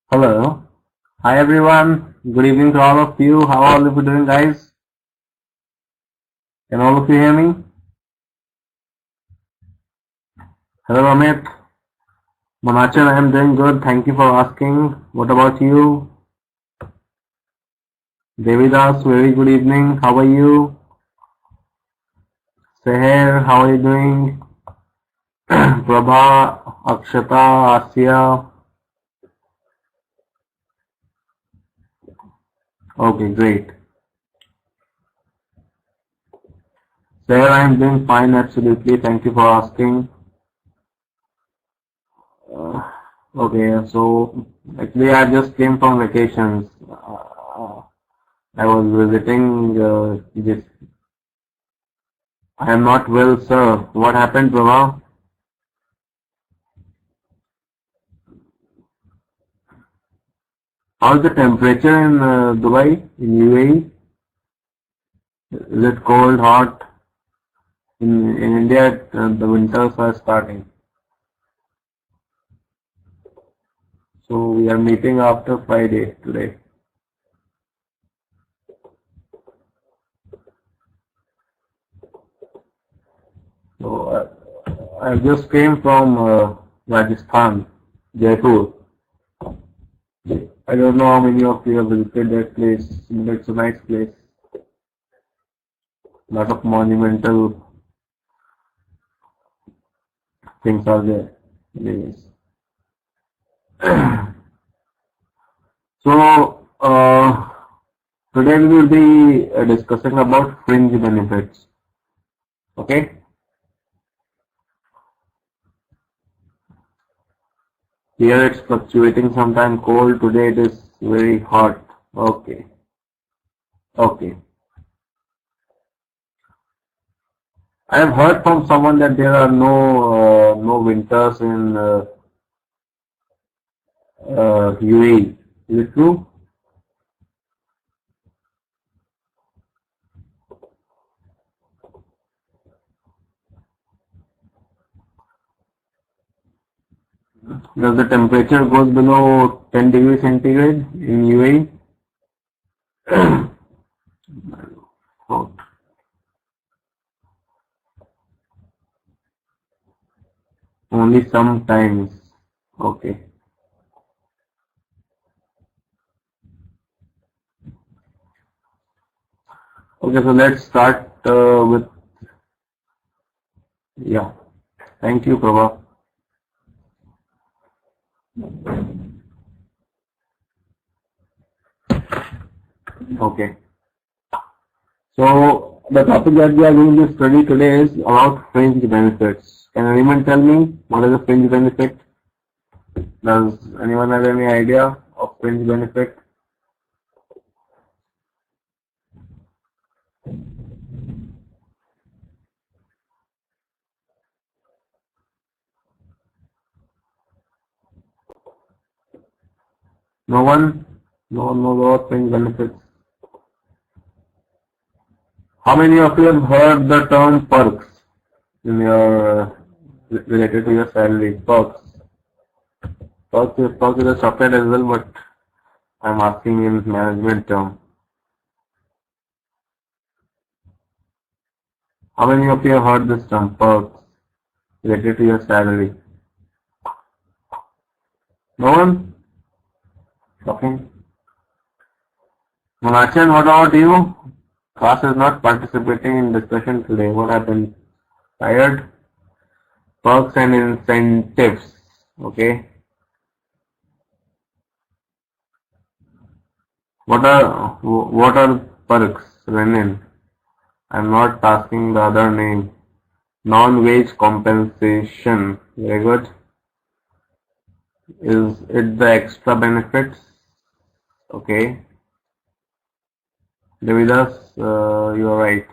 Hello. Hi everyone. Good evening to all of you. How are all of you doing, guys? Can all of you hear me? Hello Amit. Manachan, I am doing good. Thank you for asking. What about you? Devidas, very good evening. How are you? Seher, how are you doing? Prabha, Akshata, Asya. Okay, great. Seher, I am doing fine, absolutely. Thank you for asking. Okay, so actually I just came from vacations. I was visiting this. I am not well, sir. What happened, Prabha? How's the temperature in Dubai, in UAE? Is it cold, hot? In India, the winters are starting. So we are meeting after Friday today. So I just came from Rajasthan, Jaipur. I don't know how many of you have visited that place. It's a nice place. Lot of monumental things are there. Anyways. So today we will be discussing about fringe benefits. Okay. Here it's fluctuating, sometime cold. Today it is very hot. Okay. Okay. I have heard from someone that there are no winters in UAE. Is it true? Does the temperature goes below 10 degrees centigrade in UAE? Oh, only sometimes. Okay. Okay, so let's start with, yeah. Thank you, Prabha. Okay. So the topic that we are going to study today is about fringe benefits. Can anyone tell me what is a fringe benefit? Does anyone have any idea of fringe benefit? No one? No one knows about fringe benefits. How many of you have heard the term perks in your related to your salary? Perks. Perks is a software as well, but I'm asking in management term. How many of you have heard this term perks related to your salary? No one? Talking. Manachan, what about you? Class is not participating in discussion today. What happened? Tired? Perks and incentives. Okay. What are perks, Renin? I'm not asking the other name. Non-wage compensation. Very good. Is it the extra benefits? Okay. Devidas, you are right.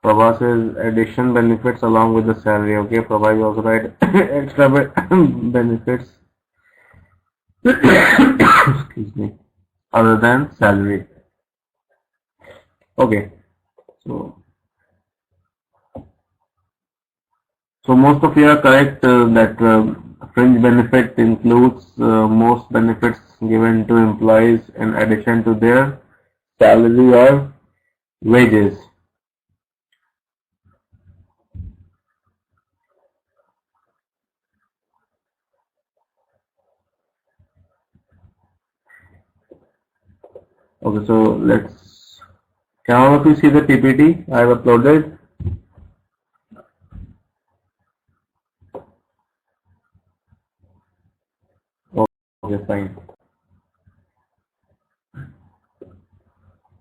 Prabha says addition benefits along with the salary. Okay, Prabha is also right. Extra benefits. Excuse me. Other than salary. Okay. So So most of you are correct that fringe benefit includes most benefits given to employees in addition to their salary or wages. Okay, so can all of you see the PPT I have uploaded? Okay, fine.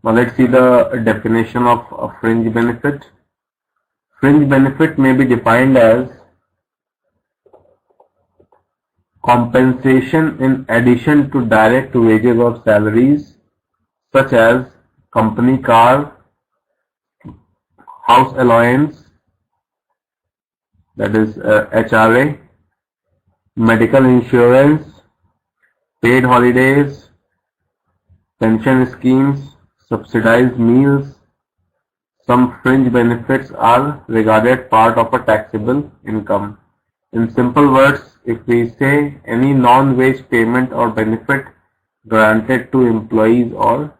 Now let's see the definition of a fringe benefit. Fringe benefit may be defined as compensation in addition to direct wages or salaries, such as company car, house allowance, that is HRA, medical insurance, paid holidays, pension schemes, subsidized meals. Some fringe benefits are regarded part of a taxable income. In simple words, if we say any non-wage payment or benefit granted to employees or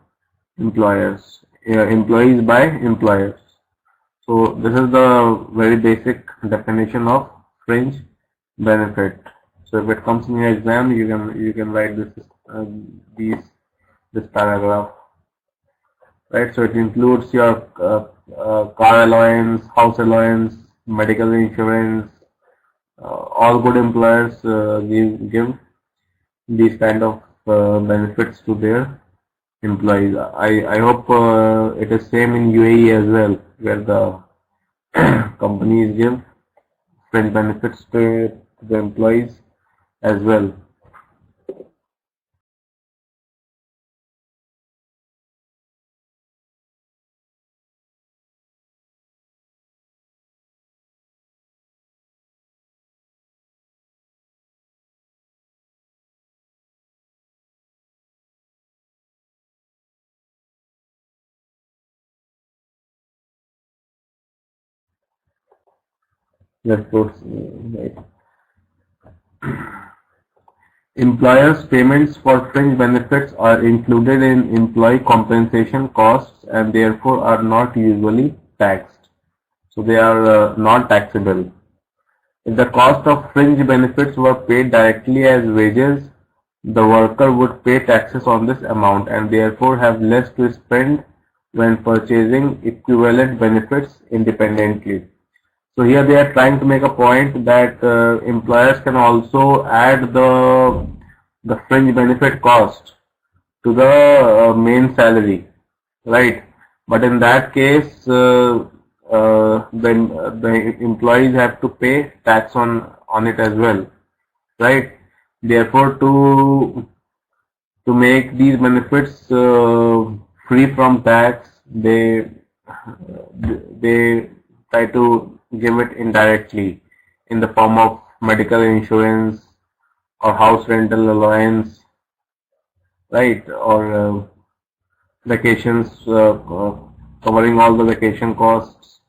employers, employees by employers. So this is the very basic definition of fringe benefit. So if it comes in your exam, you can write this paragraph. Right, so it includes your car allowance, house allowance, medical insurance. All good employers give these kind of benefits to their employees. I hope it is same in UAE as well, where the companies give fringe benefits to the employees as well. Let's proceed. Employers' payments for fringe benefits are included in employee compensation costs and therefore are not usually taxed. So they are not taxable. If the cost of fringe benefits were paid directly as wages, the worker would pay taxes on this amount and therefore have less to spend when purchasing equivalent benefits independently. So here they are trying to make a point that employers can also add the fringe benefit cost to the main salary, right? But in that case, the employees have to pay tax on it as well, right? Therefore, to make these benefits free from tax, they try to give it indirectly in the form of medical insurance or house rental allowance, right? Or vacations, covering all the vacation costs,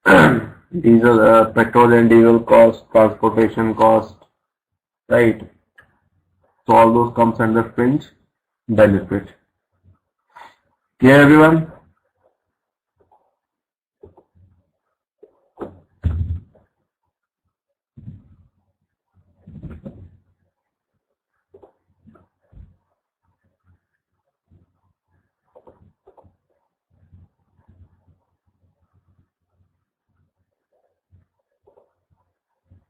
diesel, petrol and diesel cost, transportation cost, right? So all those comes under fringe benefit. Clear, everyone?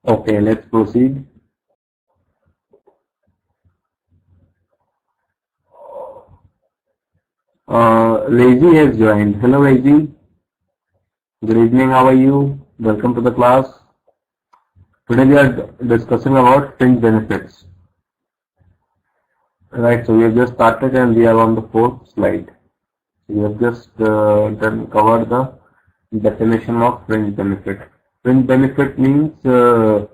Okay, let's proceed. Lazy has joined. Hello, Lazy. Good evening. How are you? Welcome to the class. Today we are discussing about fringe benefits. Right. So we have just started and we are on the 4th slide. So we have just covered the definition of fringe benefit. Fringe benefit means the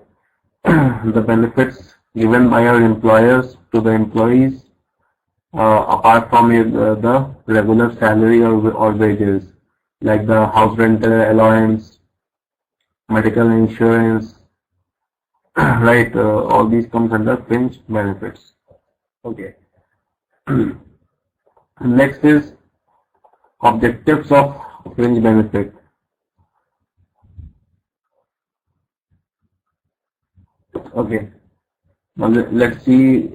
benefits given by your employers to the employees apart from the regular salary or wages, like the house rental allowance, medical insurance, right? All these comes under fringe benefits. Okay. Next is objectives of fringe benefit. Okay. Now let's see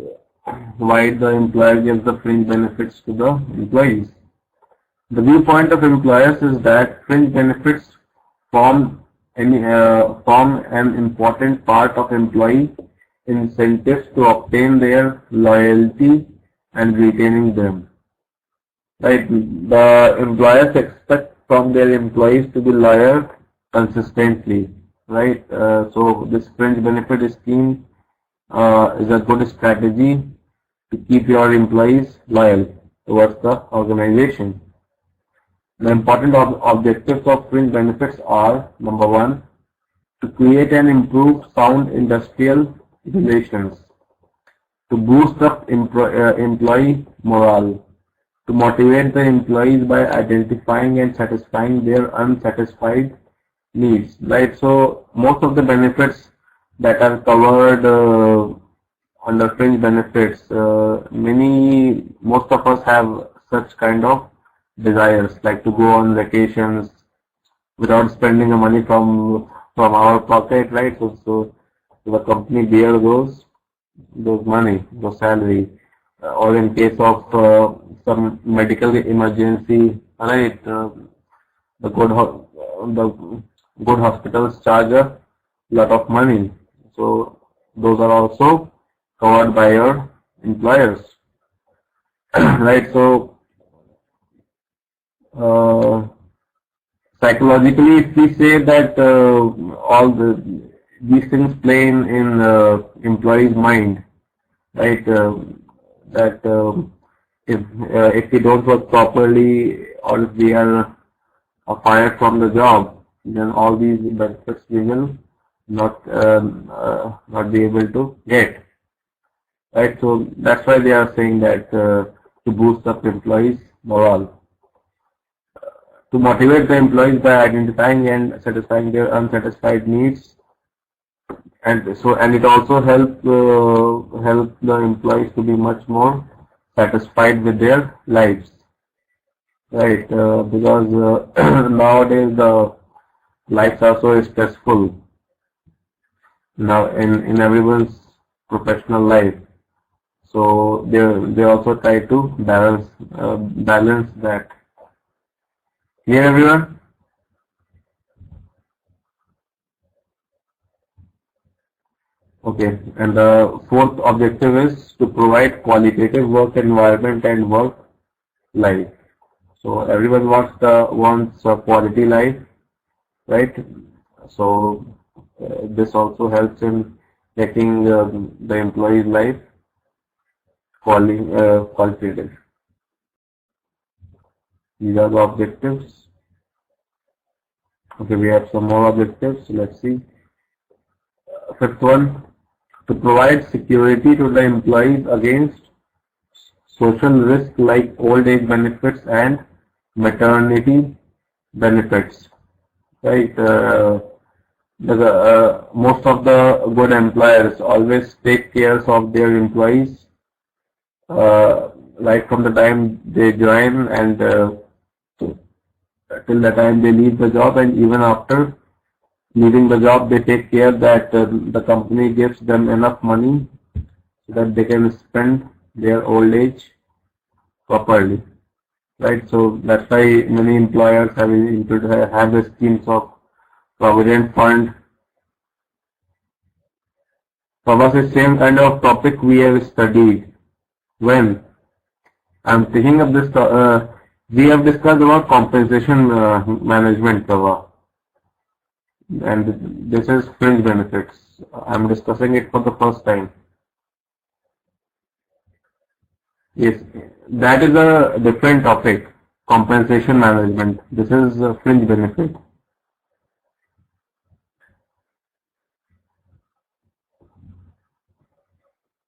why the employer gives the fringe benefits to the employees. The viewpoint of employers is that fringe benefits form an important part of employee incentives to obtain their loyalty and retaining them. Right? The employers expect from their employees to be loyal consistently. Right? So this fringe benefit scheme is a good strategy to keep your employees loyal towards the organization. The important objectives of fringe benefits are: number one, to create and improve sound industrial relations, to boost up employee morale, to motivate the employees by identifying and satisfying their unsatisfied needs. Right? So most of the benefits that are covered under fringe benefits, most of us have such kind of desires, like to go on vacations without spending the money from our pocket, right? So the company bear those money, those salary, or in case of some medical emergency, right? The good hospitals charge a lot of money, so those are also covered by your employers, right? So psychologically, if we say that all these things play in employee's mind, right? That if we don't work properly, or if we are fired from the job, then all these benefits we will not be able to get. Right? So that's why they are saying that to boost up employees' morale. To motivate the employees by identifying and satisfying their unsatisfied needs, and it also help the employees to be much more satisfied with their lives, right? Because nowadays the lives are so stressful now in everyone's professional life, so they also try to balance that. Here, everyone? Okay, and the fourth objective is to provide qualitative work environment and work life. So everyone wants a quality life, right? So this also helps in making the employee's life qualitative. These are the objectives. Okay, we have some more objectives. Let's see. Fifth one, to provide security to the employees against social risk like old age benefits and maternity benefits. Right? Most of the good employers always take care of their employees, right from the time they join and till the time they leave the job, and even after leaving the job, they take care that the company gives them enough money so that they can spend their old age properly, right? So that's why many employers have the schemes of provident fund. For us, the same kind of topic we have studied. When I'm thinking of this, we have discussed about compensation management cover, and this is fringe benefits. I'm discussing it for the first time. Yes, that is a different topic, compensation management. This is a fringe benefit.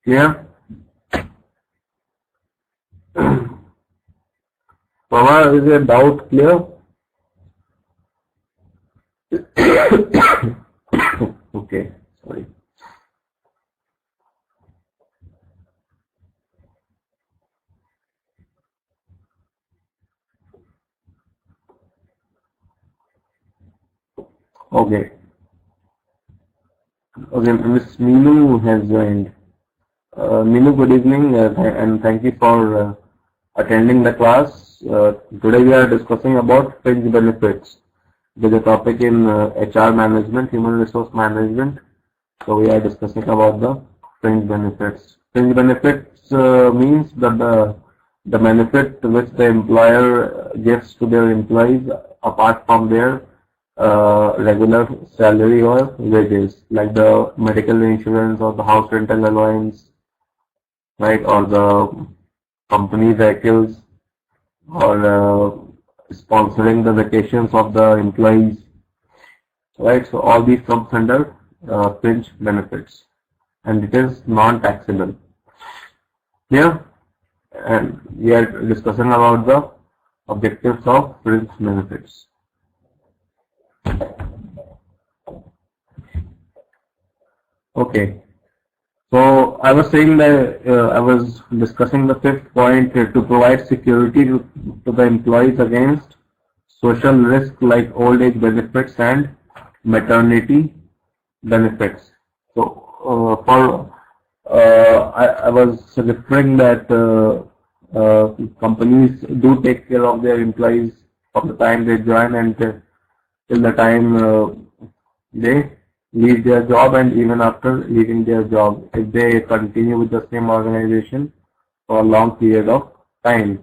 Yeah. Pava, is your doubt clear? Okay, sorry. Okay. Okay, Miss Meenu has joined. Meenu, good evening, and thank you for attending the class. Today we are discussing about fringe benefits. There's a topic in HR management, human resource management. So we are discussing about the fringe benefits. Fringe benefits means that the benefit which the employer gives to their employees apart from their regular salary or wages, like the medical insurance or the house rental allowance, right, or the company vehicles, or sponsoring the vacations of the employees, right? So all these comes under fringe benefits, and it is non-taxable. Here, and we are discussing about the objectives of fringe benefits. Okay. So I was saying that I was discussing the fifth point to provide security to the employees against social risk like old age benefits and maternity benefits. So I was referring that companies do take care of their employees from the time they join and till the time they leave their job, and even after leaving their job, if they continue with the same organization for a long period of time.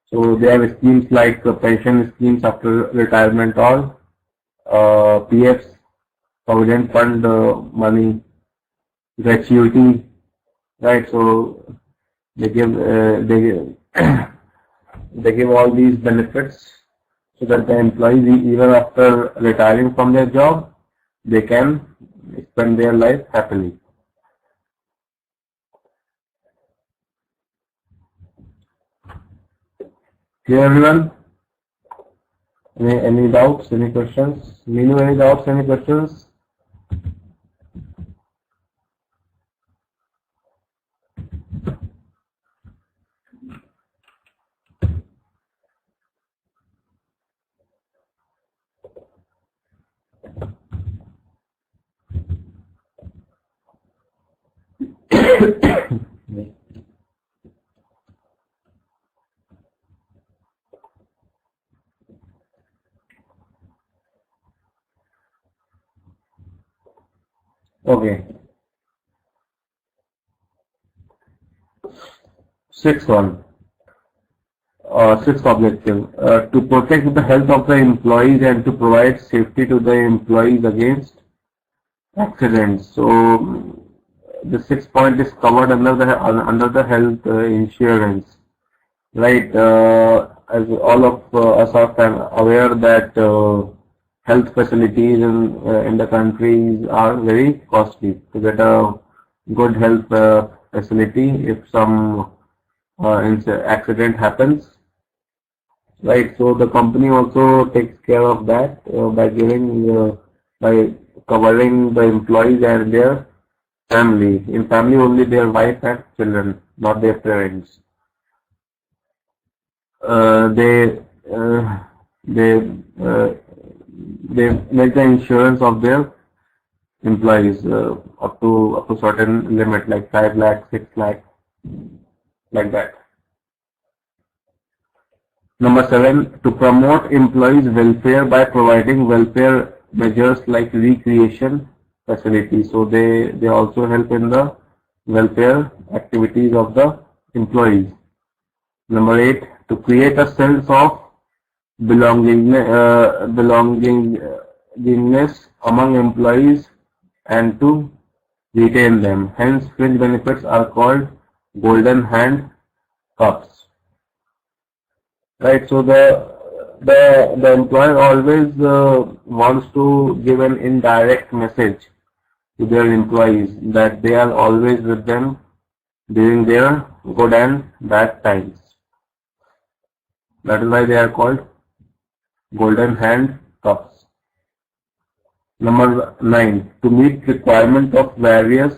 So they have schemes like pension schemes after retirement, or PFs, provident fund money, gratuity, right? So they give they give all these benefits so that the employees, even after retiring from their job, they can spend their life happily. Clear, everyone? Any doubts? Any questions? Meenu, any doubts? Any questions? Okay. Sixth one. Sixth objective, to protect the health of the employees and to provide safety to the employees against accidents. So the sixth point is covered under the health insurance, right? As all of us are aware that health facilities in the countries are very costly. To get a good health facility, if some accident happens, right? So the company also takes care of that by covering the employees and their family. In family only their wife and children, not their parents. They make the insurance of their employees up to certain limit, like 5 lakh, 6 lakh, like that. Number 7, to promote employees' welfare by providing welfare measures like recreation facilities. So they also help in the welfare activities of the employees. Number 8, to create a sense of belongingness among employees and to retain them. Hence, fringe benefits are called golden handcuffs. Right. So the employer always wants to give an indirect message to their employees that they are always with them during their good and bad times. That is why they are called golden handcuffs. Number 9, to meet requirement of various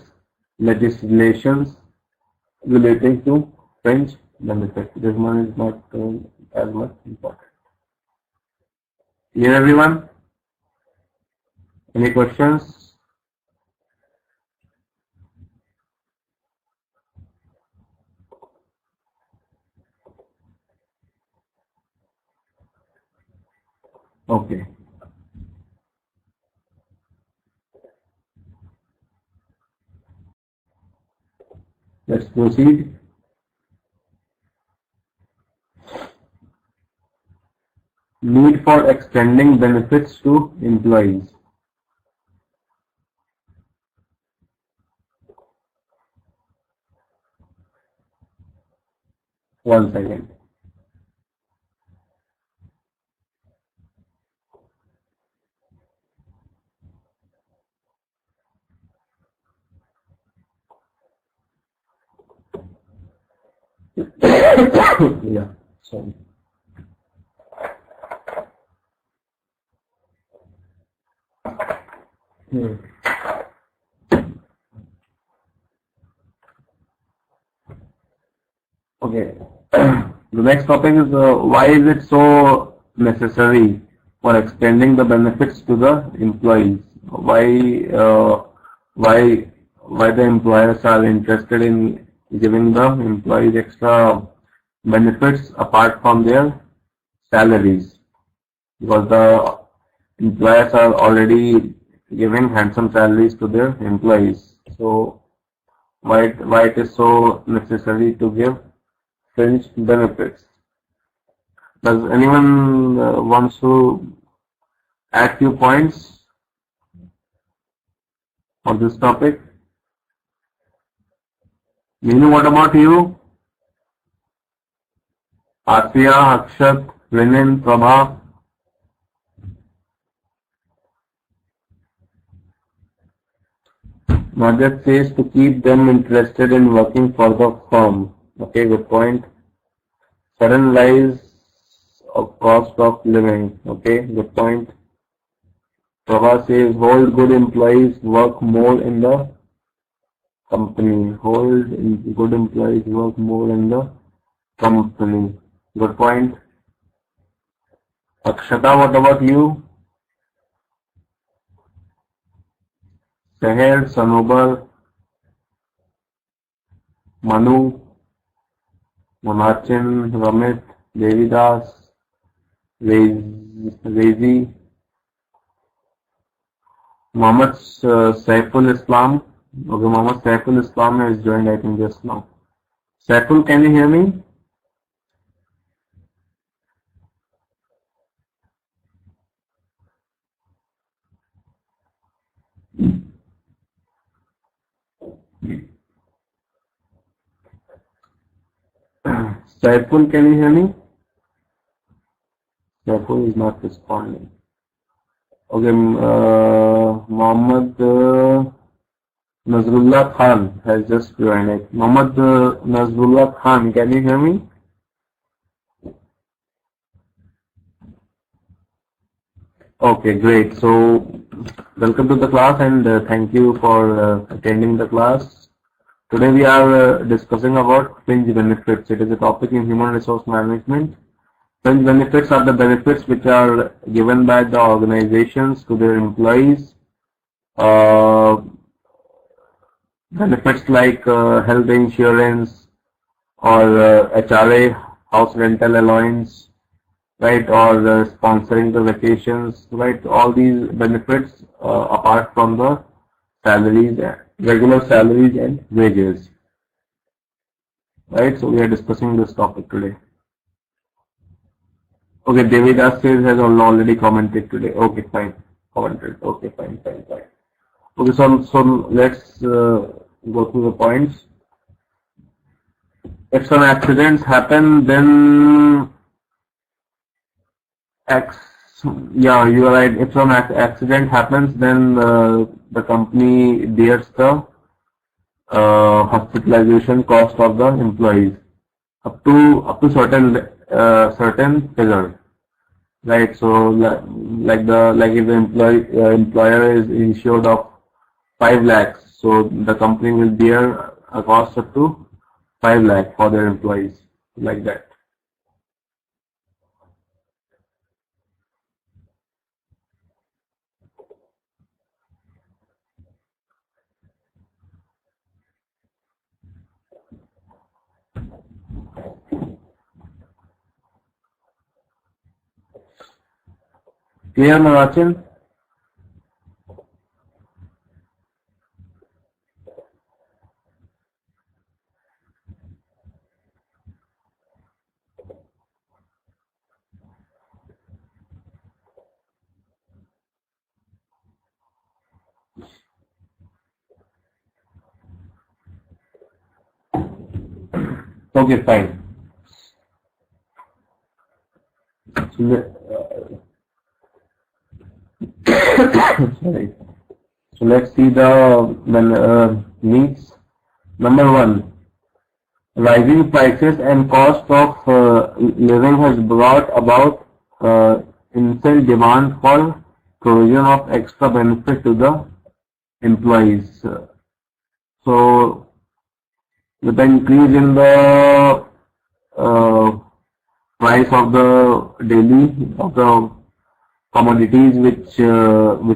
legislations relating to fringe benefit. This one is not as much important. Clear, everyone? Any questions? Okay. Let's proceed. Need for extending benefits to employees. One second. Yeah, sorry. Okay. The next topic is why is it so necessary for extending the benefits to the employees? Why the employers are interested in giving the employees extra benefits apart from their salaries? Because the employers are already giving handsome salaries to their employees. So why it is so necessary to give fringe benefits? Does anyone wants to add few points on this topic? Meenu, what about you? Asiya, Akshat, Rinin, Prabha? Majid says to keep them interested in working for the firm. Okay, good point. Sudden rise of cost of living. Okay, good point. Prabha says hold good employees work more in the company. Hold good employees work more in the company. Good point. Akshata, what about you? Seher, Sanobar, Manu, Monachin, Ramit, Devidas, Rezi, Mohammed Saiful Islam. Okay, Mohammed Saiful Islam has joined, I think, just now. Saiful, can you hear me? Saiful, can you hear me? Saiful is not responding. Okay, Mohammed Nazrullah Khan has just joined. Mohammed Nazrullah Khan, can you hear me? Okay, great. So, welcome to the class and thank you for attending the class. Today we are discussing about fringe benefits. It is a topic in human resource management. Fringe benefits are the benefits which are given by the organizations to their employees. Benefits like health insurance or HRA, house rental allowance, right, or sponsoring the vacations, right, all these benefits apart from the salaries, regular salaries and wages, right. So we are discussing this topic today. Okay, Devidas says has already commented today. Okay, fine, commented. Okay, fine. Okay, so let's go through the points. If some accidents happen, then yeah, you are right. If some accident happens, then the company bears the hospitalization cost of the employees up to certain figure. right? So like if the employer is insured of 5 lakhs, so the company will bear a cost up to 5 lakh for their employees, like that. Clear, Marachin? Okay, fine. So, sorry. So let's see the needs. Number 1, rising prices and cost of living has brought about insane demand for provision of extra benefit to the employees. So with the increase in the price of the commodities which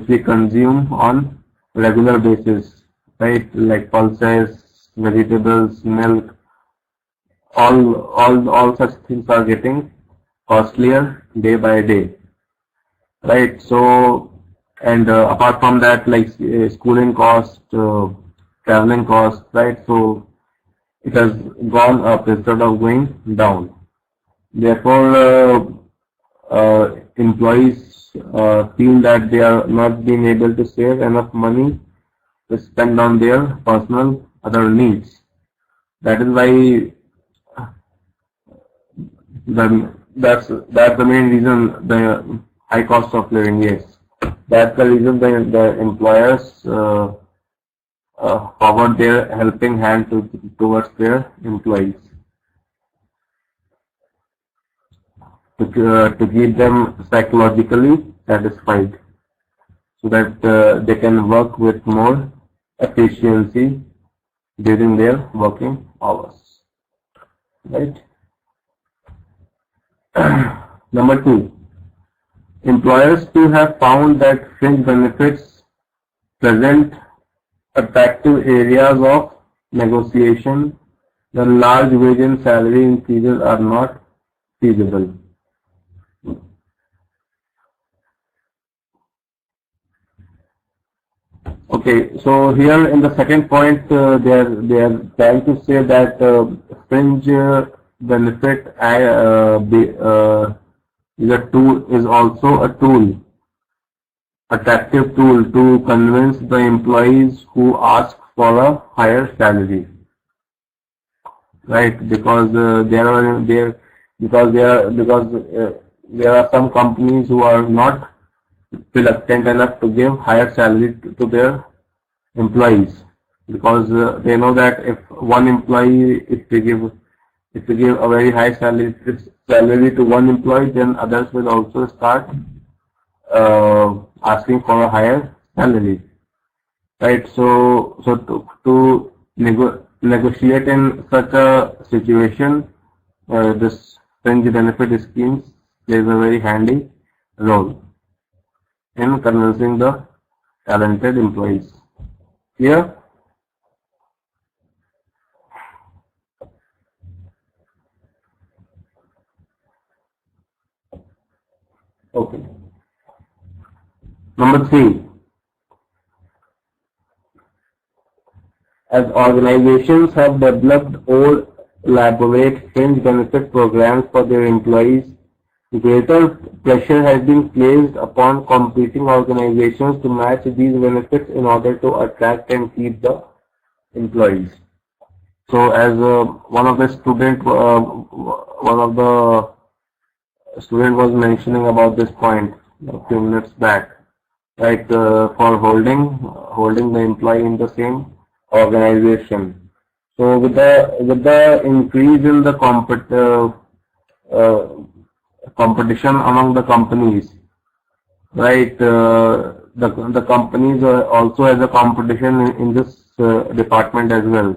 we consume on regular basis, right? Like pulses, vegetables, milk, all such things are getting costlier day by day, right? So and apart from that, like schooling cost, traveling cost, right? So it has gone up instead of going down. Therefore, employees feel that they are not being able to save enough money to spend on their personal other needs. That is why that's the main reason, the high cost of living. Yes, that's the reason the employers forward their helping hand towards their employees to keep them psychologically satisfied, so that they can work with more efficiency during their working hours, right? Number 2, employers too have found that fringe benefits present attractive areas of negotiation. The large wage and salary increases are not feasible. Okay, so here in the second point, they are trying to say that fringe benefit is also a tool, attractive tool to convince the employees who ask for a higher salary, right? Because there are some companies who are not reluctant enough to give higher salary to their employees, because they know that if one employee, if we give a very high salary to one employee, then others will also start asking for a higher salary, right? So to negotiate in such a situation, this fringe benefit schemes plays a very handy role in convincing the talented employees. Clear? Okay. Number 3, as organizations have developed or elaborate fringe benefit programs for their employees, greater pressure has been placed upon competing organizations to match these benefits in order to attract and keep the employees. So, as one of the student was mentioning about this point a few minutes back, right? For holding the employee in the same organization. So, with the increase in the competition among the companies, right? The companies also has a competition in this department as well,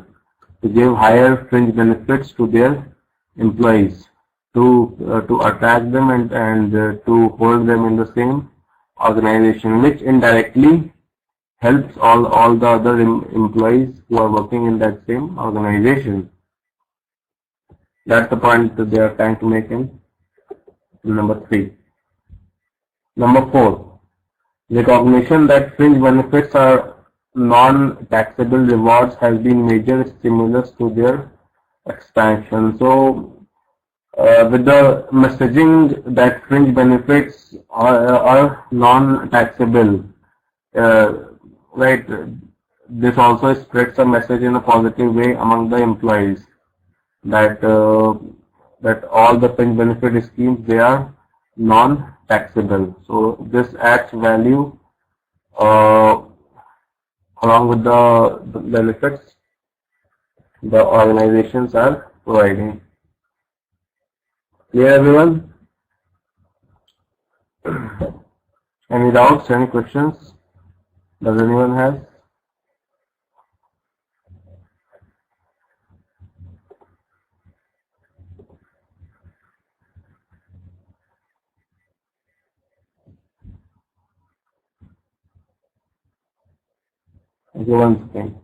to give higher fringe benefits to their employees, to attract them and to hold them in the same organization, which indirectly helps all the other employees who are working in that same organization. That's the point that they are trying to make in number 3. Number 4, recognition that fringe benefits are non-taxable rewards has been major stimulus to their expansion. So, with the messaging that fringe benefits are non-taxable, right, this also spreads a message in a positive way among the employees that that all the fringe benefit schemes, they are non-taxable. So this adds value along with the benefits the organizations are providing. Clear, everyone? Any doubts? Any questions? Does anyone have? Okay, one second.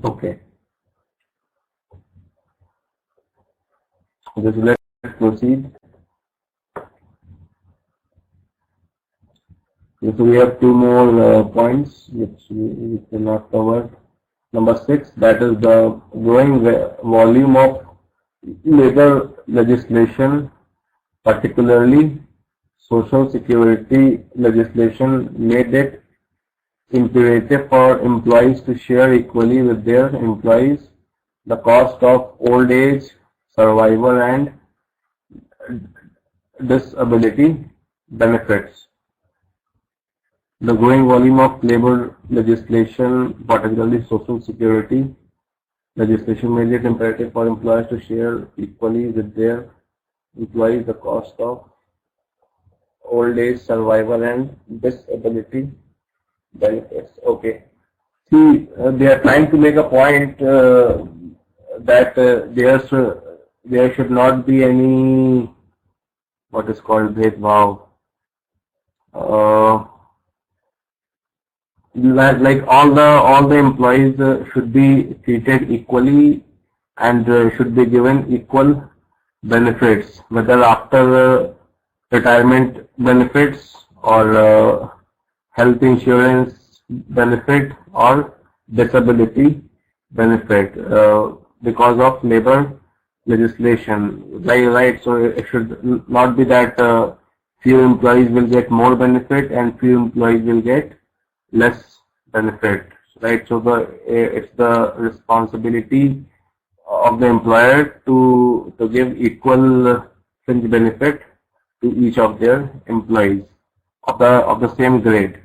Okay. Just let's proceed. So we have two more points which we cannot cover. Number 6, that is the growing volume of labor legislation, particularly social security legislation, made it imperative for employees to share equally with their employees the cost of old age, survival and disability benefits. The growing volume of labor legislation, particularly social security legislation, made it imperative for employers to share equally with their employees the cost of old age, survival and disability benefits. Okay. See, they are trying to make a point that there should not be any what is called bhedbhav. Like all the employees should be treated equally and should be given equal benefits, whether after retirement benefits or health insurance benefit or disability benefit because of labor legislation. Right, so it should not be that few employees will get more benefit and few employees will get less benefit, right? So it's the responsibility of the employer to give equal fringe benefit to each of their employees of the same grade.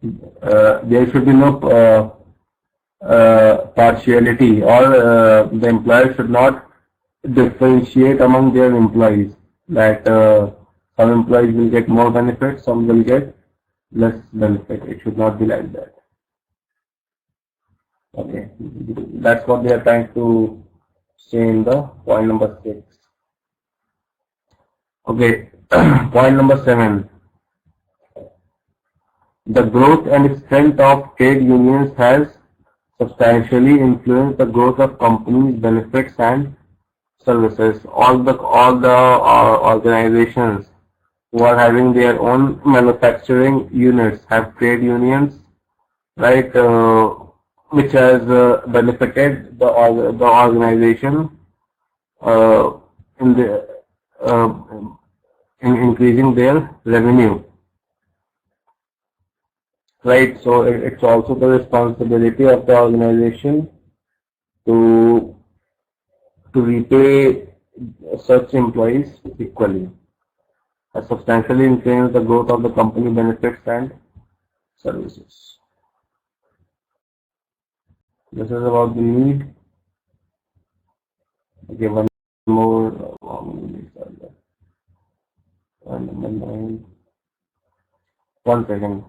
there should be no partiality, or the employer should not differentiate among their employees, that some employees will get more benefits, some will get less benefit. It should not be like that. Okay, that's what they are trying to say in the point number 6. Okay, point number 7. The growth and strength of trade unions has substantially influenced the growth of companies' benefits and services. All the organizations who are having their own manufacturing units have trade unions, right? Which has benefited the organization in increasing their revenue. Right, so it's also the responsibility of the organization to repay such employees equally. Has substantially influenced the growth of the company benefits and services. This is about the need. Okay, one more. Number 9. 1 second.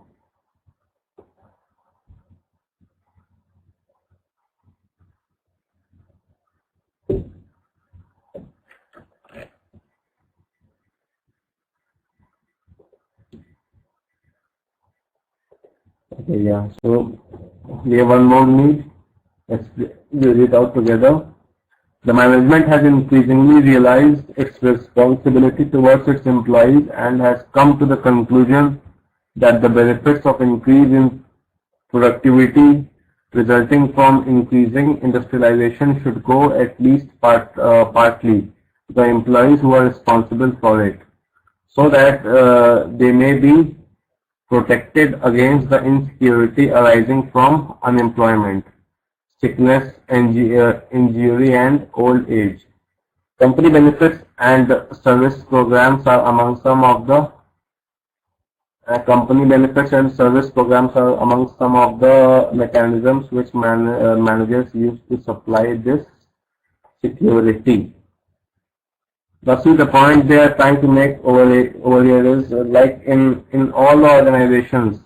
Okay, yeah, so we have one more need. Let's use it out together. The management has increasingly realized its responsibility towards its employees and has come to the conclusion that the benefits of increase in productivity resulting from increasing industrialization should go at least partly to the employees who are responsible for it, so that they may be protected against the insecurity arising from unemployment, sickness, injury, and old age. Company benefits and service programs are among some of the mechanisms which managers use to supply this security. Now, see, the point they are trying to make over here is like in all the organizations,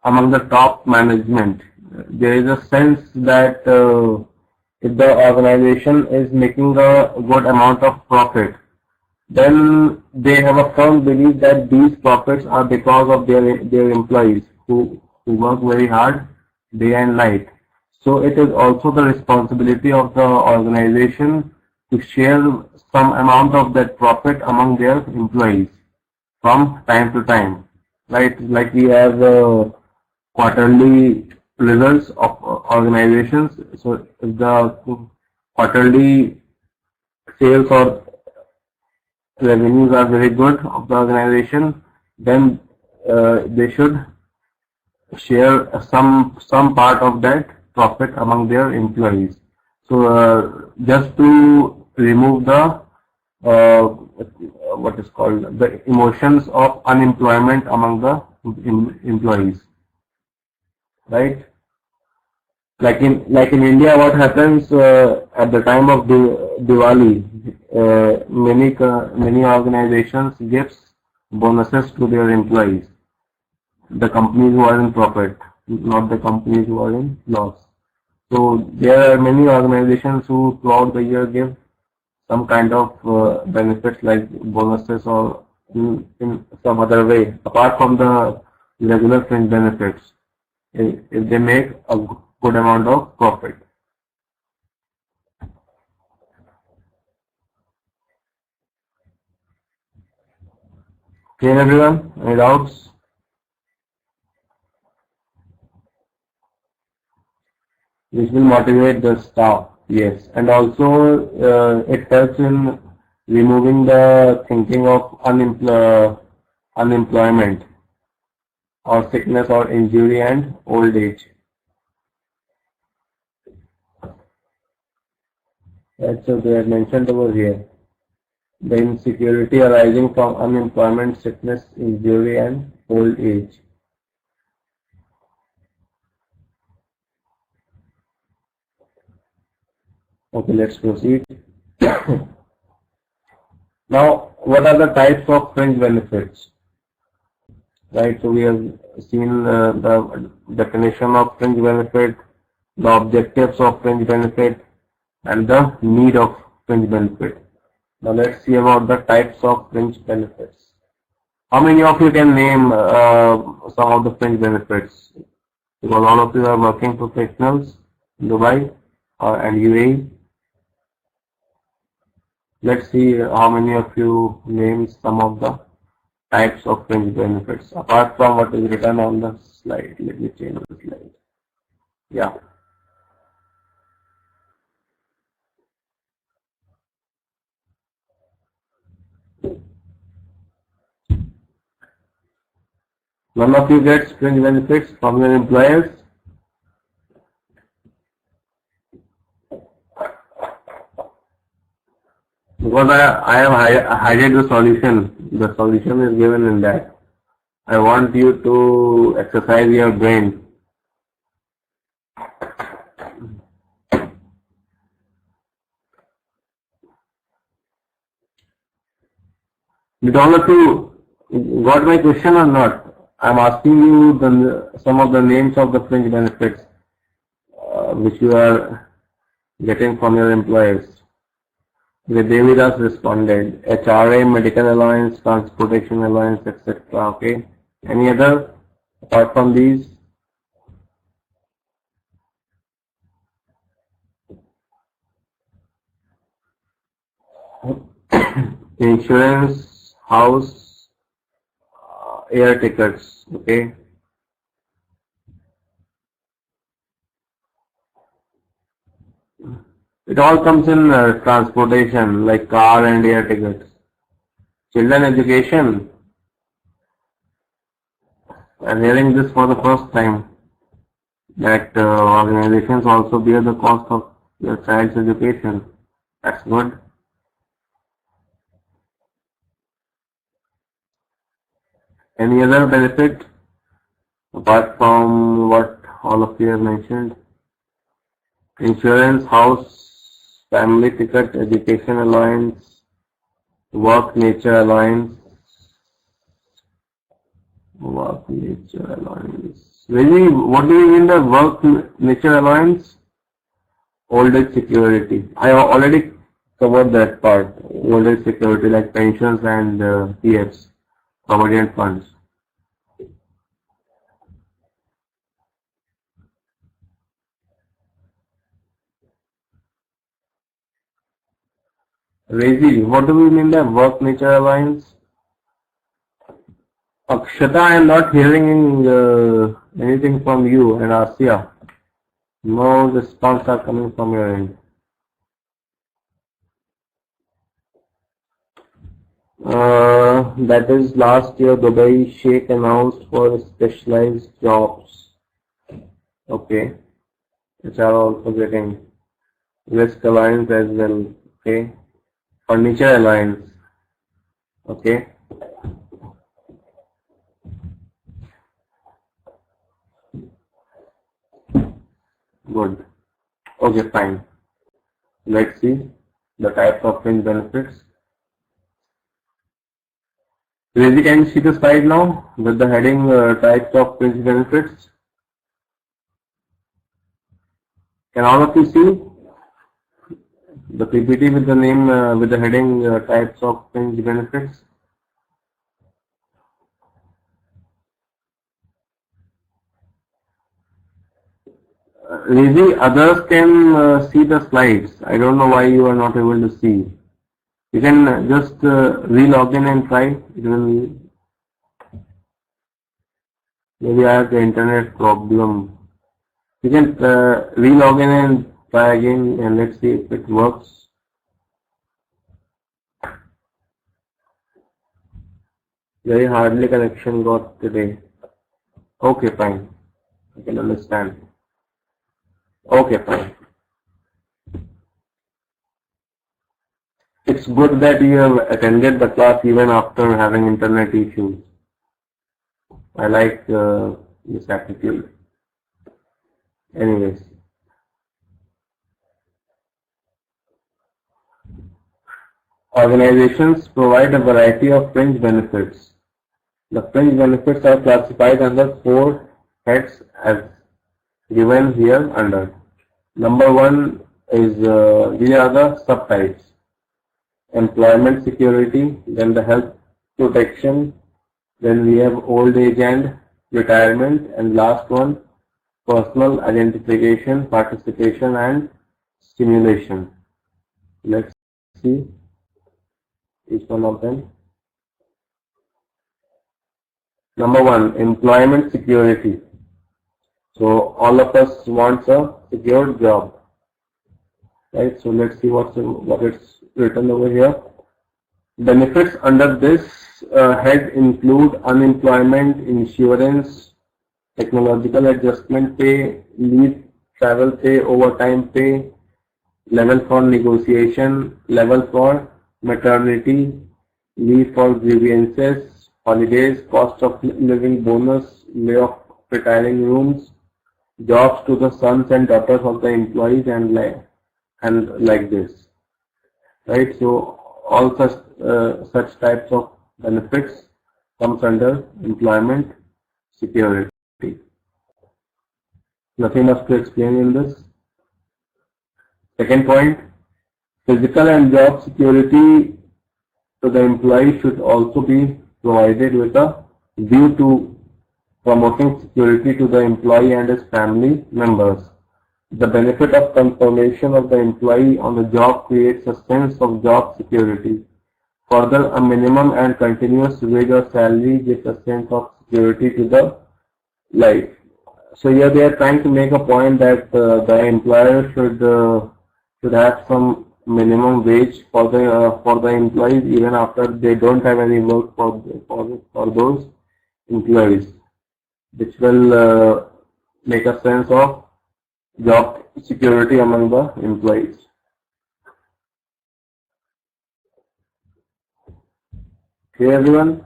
among the top management, there is a sense that if the organization is making a good amount of profit, then they have a firm belief that these profits are because of their employees who work very hard day and night. So it is also the responsibility of the organization to share some amount of that profit among their employees from time to time, right? Like we have quarterly results of organizations. So if the quarterly sales or revenues are very good of the organization, then they should share some part of that profit among their employees. So just to remove the what is called the emotions of unemployment among the employees, right? Like in India, what happens at the time of Diwali, many organizations gives bonuses to their employees, the companies who are in profit, not the companies who are in loss. So there are many organizations who throughout the year give some kind of benefits like bonuses or in some other way, apart from the regular fringe benefits, if they make a good amount of profit. Clear, everyone? Any doubts? This will motivate the staff, yes, and also it helps in removing the thinking of unemployment or sickness or injury and old age. That's what they are mentioned over here. The insecurity arising from unemployment, sickness, injury, and old age. Okay, let's proceed. Now, what are the types of fringe benefits? Right, so we have seen the definition of fringe benefit, the objectives of fringe benefit, and the need of fringe benefit. Now let's see about the types of fringe benefits. How many of you can name some of the fringe benefits? Because all of you are working professionals in Dubai and UAE. Let's see how many of you name some of the types of fringe benefits apart from what is written on the slide. Let me change the slide. Yeah. None of you gets fringe benefits from your employers? Because I have highlighted the solution. The solution is given in that. I want you to exercise your brain. Did all of you got my question or not? I am asking you some of the names of the fringe benefits which you are getting from your employers. The Devidas responded, HRA, medical allowance, transportation allowance, etc. Okay. Any other apart from these? Insurance, house, air tickets. Okay. It all comes in transportation, like car and air tickets. Children education. I'm hearing this for the first time, that organizations also bear the cost of your child's education. That's good. Any other benefit apart from what all of you have mentioned? Insurance, house, family ticket, education allowance, work nature allowance. Work nature allowance. Really, what do you mean by work nature allowance? Old age security. I already covered that part. Old age security like pensions and PFs, provident funds. Rezi, what do we mean by work nature allowance? Akshata, I am not hearing anything from you, and Asya. No response are coming from your end. That is last year Dubai Sheikh announced for specialized jobs. Okay. Which are also getting risk allowance as well. Okay. Furniture allowance. Okay. Good. Okay, fine. Let's see the types of fringe benefits. Rezi, can you see the slide now with the heading types of fringe benefits? Can all of you see the PPT with the name, with the heading types of fringe benefits? Rezi, others can see the slides. I don't know why you are not able to see. You can just re-log in and try. It will. Maybe I have the internet problem. You can re-log in and try again, and let's see if it works. Very hardly connection got today. Okay, fine. I can understand. Okay, fine. It's good that you have attended the class even after having internet issues. I like this attitude. Anyways. Organizations provide a variety of fringe benefits. The fringe benefits are classified under 4 heads as given here under. Number 1 is, these are the subtypes. Employment security, then the health protection, then we have old age and retirement, and last one, personal identification, participation and stimulation. Let's see each one of them. Number 1, employment security. So all of us want a secure job, right? So let's see what it's written over here. Benefits under this head include unemployment insurance, technological adjustment pay, leave, travel pay, overtime pay, level for negotiation, level for maternity, leave for grievances, holidays, cost of living bonus, layoff retiring rooms, jobs to the sons and daughters of the employees, and like this, right? So all such types of benefits comes under employment security. Nothing much to explain in this. Second point, physical and job security to the employee should also be provided with a view to promoting security to the employee and his family members. The benefit of confirmation of the employee on the job creates a sense of job security. Further, a minimum and continuous wage or salary gives a sense of security to the life. So here they are trying to make a point that the employer should have some minimum wage for the employees even after they don't have any work for those employees, which will make a sense of job security among the employees. Okay, everyone.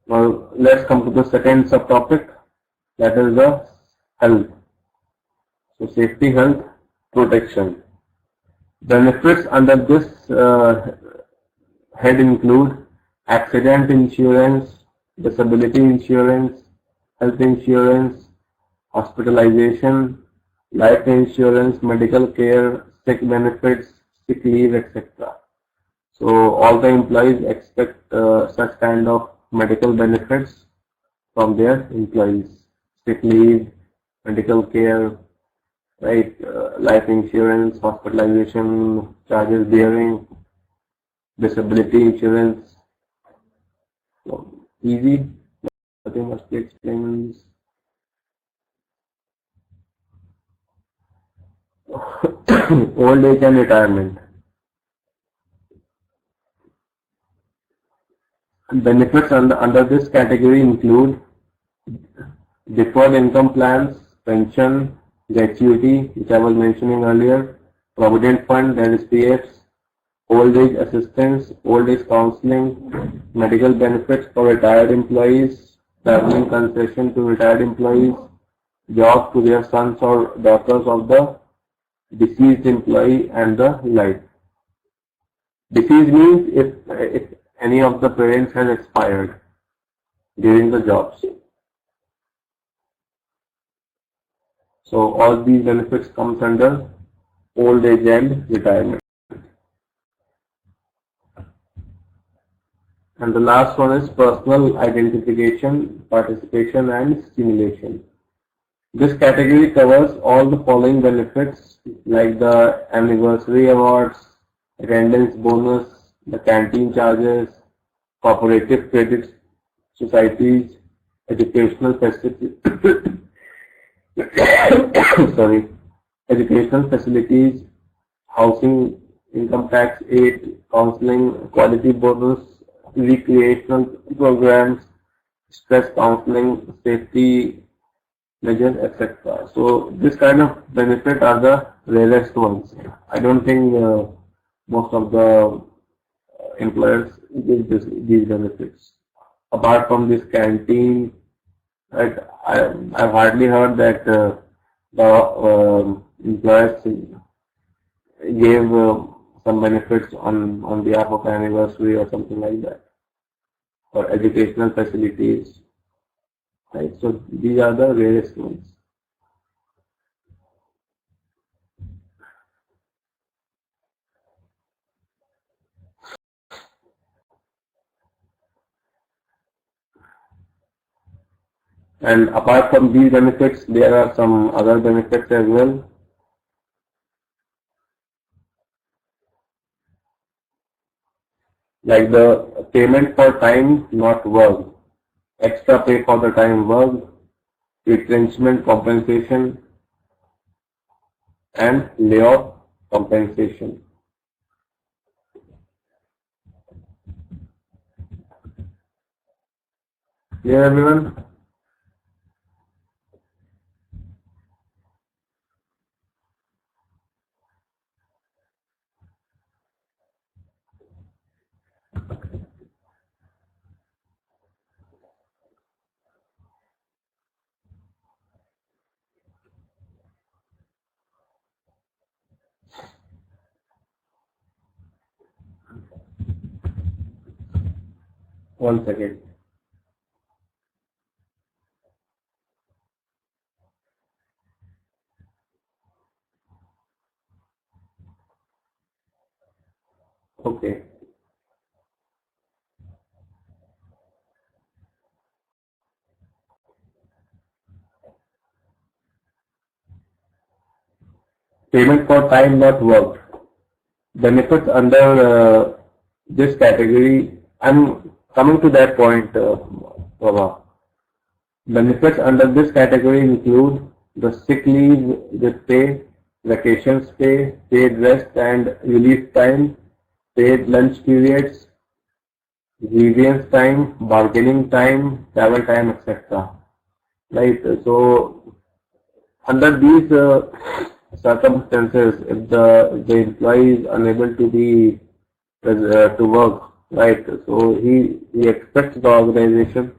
Now let's come to the second subtopic, that is the health. So safety, health, protection. Benefits under this head include accident insurance, disability insurance, health insurance, hospitalization, life insurance, medical care, sick benefits, sick leave, etc. So all the employees expect such kind of medical benefits from their employees. Sick leave, medical care, right, life insurance, hospitalization, charges bearing, disability insurance. So easy, nothing must be explained. Old age and retirement. Benefits under this category include deferred income plans, pension, gratuity, which I was mentioning earlier, provident fund, that is PFs, old age assistance, old age counseling, medical benefits for retired employees, traveling concession to retired employees, jobs to their sons or daughters of the deceased employee, and the like. Deceased means if any of the parents has expired during the jobs. So all these benefits comes under old age and retirement. And the last one is personal identification, participation and stimulation. This category covers all the following benefits like the anniversary awards, attendance bonus, the canteen charges, cooperative credit societies, educational facilities, educational facilities, housing, income tax aid, counseling, quality bonus, recreational programs, stress counseling, safety measures, etc. So this kind of benefit are the rarest ones. I don't think most of the employers give these benefits. Apart from this canteen, right, I've hardly heard that the employers gave some benefits on behalf of anniversary or something like that, or educational facilities, right? So these are the various ones. And apart from these benefits, there are some other benefits as well. Like the payment for time not worked, extra pay for the time worked, retrenchment compensation, and layoff compensation. Clear, everyone? One second. Okay. Payment for time not worked. Benefits under this category. I'm coming to that point, Baba. Benefits under this category include the sick leave with pay, vacations pay, paid rest and relief time, paid lunch periods, grievance time, bargaining time, travel time, etc. Right. So under these circumstances, if the employee is unable to be to work, right? So he expects the organization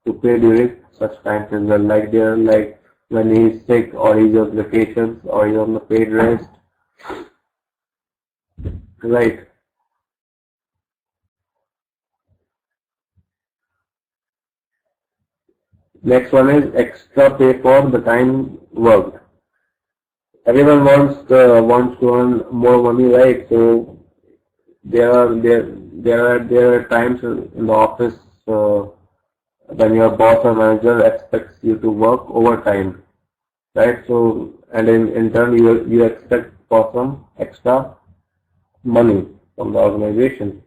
to pay during such times as well, like when he is sick or he's on vacations or he's on the paid rest, right? Next one is extra pay for the time worked. Everyone wants to earn more money, right? So there are times in the office when your boss or manager expects you to work overtime, right? So and in turn you expect for some extra money from the organization.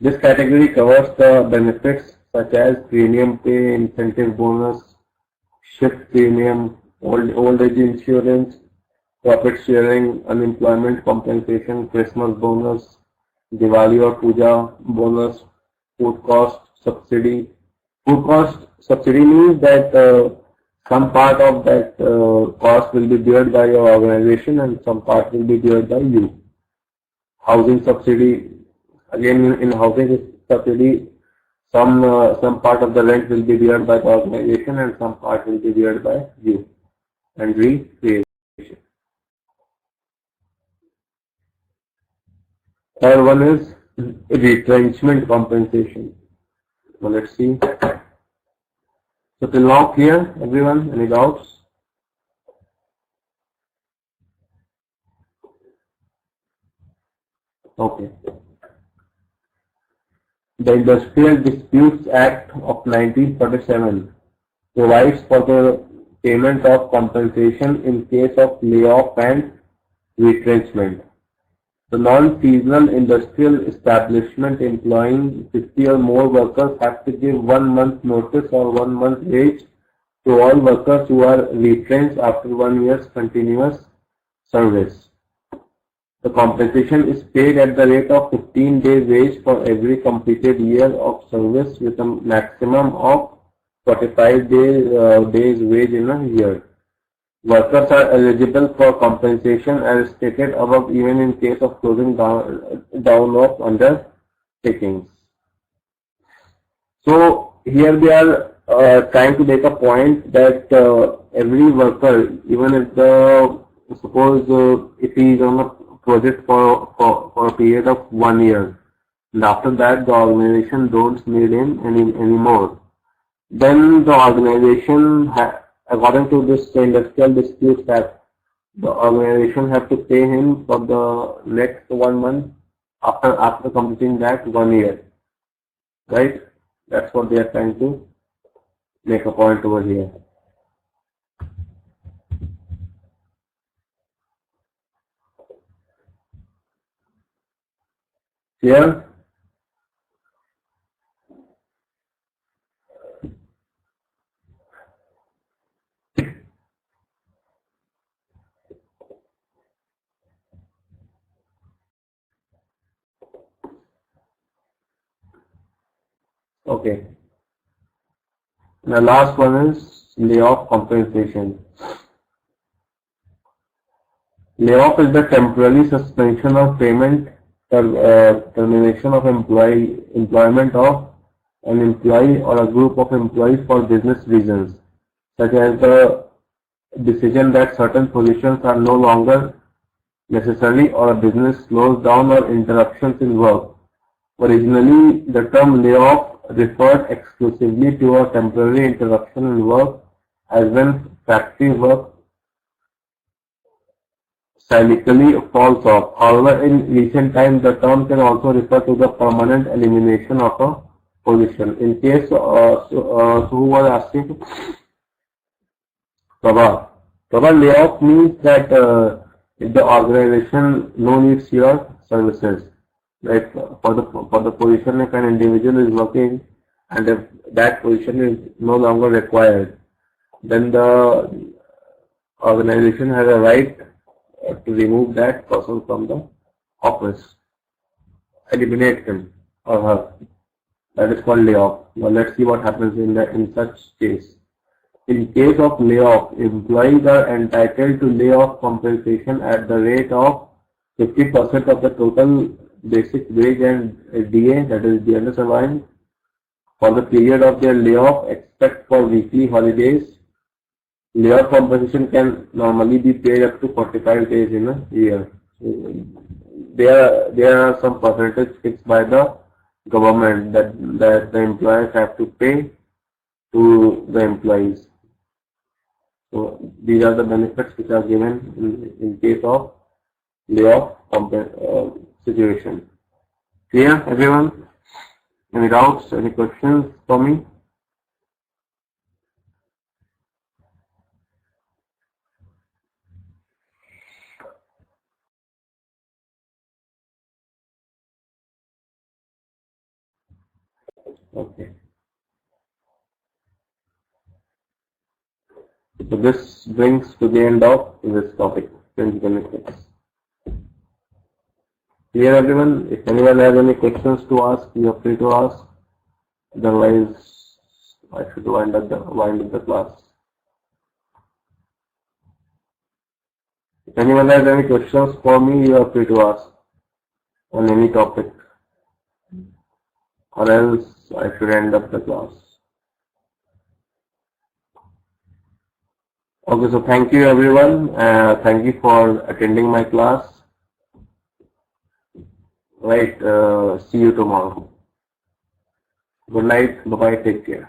This category covers the benefits such as premium pay, incentive bonus, shift premium, old age insurance, profit sharing, unemployment compensation, Christmas bonus, Diwali or Puja bonus, food cost subsidy. Food cost subsidy means that some part of that cost will be borne by your organization and some part will be borne by you. Housing subsidy, again in housing subsidy, some part of the rent will be borne by the organization and some part will be borne by you and recreation. Third one is retrenchment compensation. So let's see. So till now clear, everyone? Any doubts? Okay. The Industrial Disputes Act of 1947 provides for the payment of compensation in case of layoff and retrenchment. The non-seasonal industrial establishment employing 50 or more workers have to give 1 month notice or 1 month wage to all workers who are retrenched after 1 year's continuous service. The compensation is paid at the rate of 15 days wage for every completed year of service with a maximum of 45 days wage in a year. Workers are eligible for compensation as stated above even in case of closing down of undertakings. So here we are trying to make a point that every worker, even if suppose if he is on a project for a period of 1 year. And after that, the organization don't need him anymore. Then the organization, according to this Industrial Disputes Act, the organization have to pay him for the next 1 month after completing that 1 year. Right? That's what they are trying to make a point over here. Clear? Okay. The last one is layoff compensation. Layoff is the temporary suspension of payment, termination of employment of an employee or a group of employees for business reasons, such as the decision that certain positions are no longer necessary or a business slows down or interruptions in work. Originally, the term layoff referred exclusively to a temporary interruption in work, as when factory work cyclically falls off. However, in recent times, the term can also refer to the permanent elimination of a position. In case, so who was asking? Prabha, layoff means that if the organization no needs your services. Like for the position, if an individual is working and if that position is no longer required, then the organization has a right to remove that person from the office, eliminate him or her. That is called layoff. Now let's see what happens in such case. In case of layoff, employees are entitled to layoff compensation at the rate of 50% of the total basic wage and DA, that is DNS allowance, for the period of their layoff, except for weekly holidays. Layoff compensation can normally be paid up to 45 days in a year. There are some percentage fixed by the government that the employers have to pay to the employees. So these are the benefits which are given in case of layoff situation. Clear, everyone? Any doubts? Any questions for me? Okay. So this brings to the end of this topic, fringe benefits. Clear, everyone? If anyone has any questions to ask, you are free to ask. Otherwise, I should wind up the class. If anyone has any questions for me, you are free to ask on any topic. Or else I should end up the class. Okay, so thank you everyone. Thank you for attending my class. Right, see you tomorrow. Good night. Bye-bye. Take care.